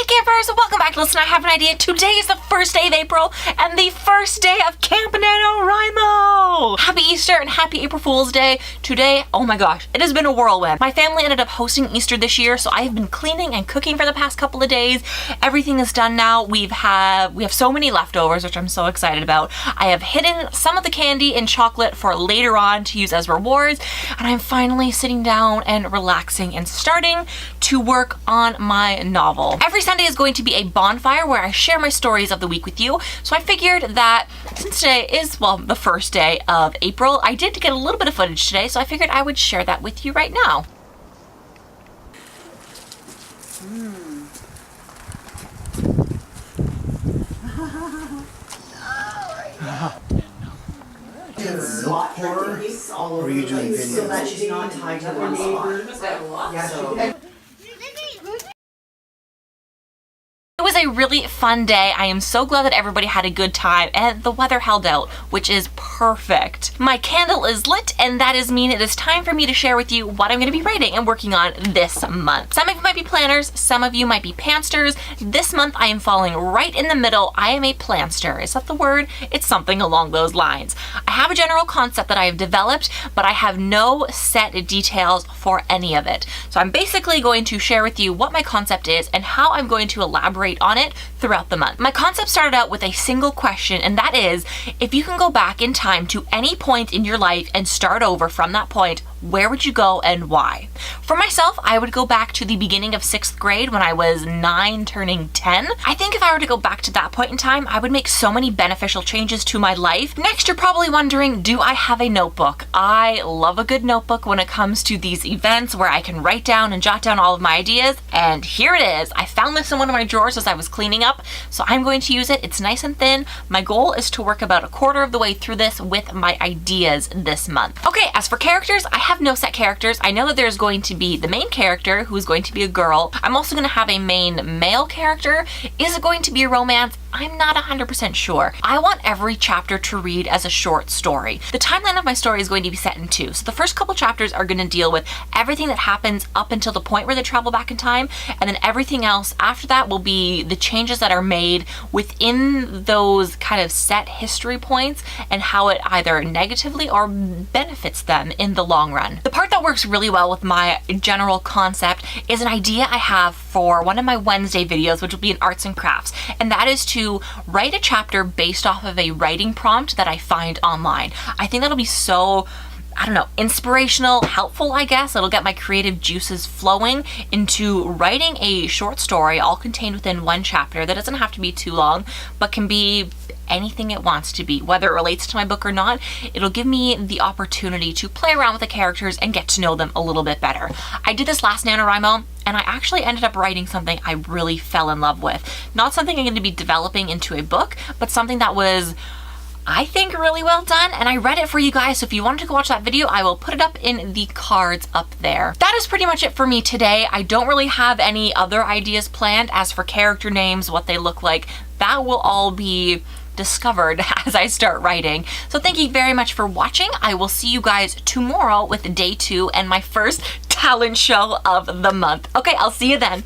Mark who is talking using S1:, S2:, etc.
S1: Hey campers, welcome back to Listen, I Have an Idea. Today is the first day of April and the first day of Camp NaNoWriMo. Happy Easter and happy April Fool's Day. Today, oh my gosh, it has been a whirlwind. My family ended up hosting Easter this year, so I have been cleaning and cooking for the past couple of days. Everything is done now. We have so many leftovers, which I'm so excited about. I have hidden some of the candy and chocolate for later on to use as rewards, and I'm finally sitting down and relaxing and starting to work on my novel. Every Sunday is going to be a bonfire where I share my stories of the week with you. So I figured that since today is, well, the first day of April, I did get a little bit of footage today, so I figured I would share that with you right now.
S2: Spot all over the place so that she's not tied to one spot. Yeah,
S1: It was a really fun day. I am so glad that everybody had a good time and the weather held out, which is perfect. My candle is lit, and that means it is time for me to share with you what I'm going to be writing and working on this month. Some of you might be planners, some of you might be pantsters. This month I am falling right in the middle. I am a planster. Is that the word? It's something along those lines. I have a general concept that I have developed, but I have no set details for any of it. So I'm basically going to share with you what my concept is and how I'm going to elaborate on it throughout the month. My concept started out with a single question, and that is, if you can go back in time to any point in your life and start over from that point, where would you go and why? For myself, I would go back to the beginning of 6th grade when I was 9 turning 10. I think if I were to go back to that point in time, I would make so many beneficial changes to my life. Next, you're probably wondering, do I have a notebook? I love a good notebook when it comes to these events where I can write down and jot down all of my ideas. And here it is. I found this in one of my drawers as I was cleaning up, so I'm going to use it. It's nice and thin. My goal is to work about a quarter of the way through this with my ideas this month. Okay, as for characters, I have no set characters. I know that there's going to be the main character who's going to be a girl. I'm also going to have a main male character. Is it going to be a romance? I'm not 100% sure. I want every chapter to read as a short story. The timeline of my story is going to be set in 2. So the first couple chapters are going to deal with everything that happens up until the point where they travel back in time, and then everything else after that will be the changes that are made within those kind of set history points and how it either negatively or benefits them in the long run. The part that works really well with my general concept is an idea I have for one of my Wednesday videos, which will be in arts and crafts, and that is to write a chapter based off of a writing prompt that I find online. I think that'll be so, I don't know, inspirational, helpful, I guess. It'll get my creative juices flowing into writing a short story all contained within one chapter that doesn't have to be too long, but can be anything it wants to be. Whether it relates to my book or not, it'll give me the opportunity to play around with the characters and get to know them a little bit better. I did this last NaNoWriMo, and I actually ended up writing something I really fell in love with. Not something I'm going to be developing into a book, but something that was, I think, really well done, and I read it for you guys, so if you wanted to go watch that video, I will put it up in the cards up there. That is pretty much it for me today. I don't really have any other ideas planned. As for character names, what they look like, that will all be discovered as I start writing. So thank you very much for watching. I will see you guys tomorrow with day 2 and my first talent show of the month. Okay, I'll see you then.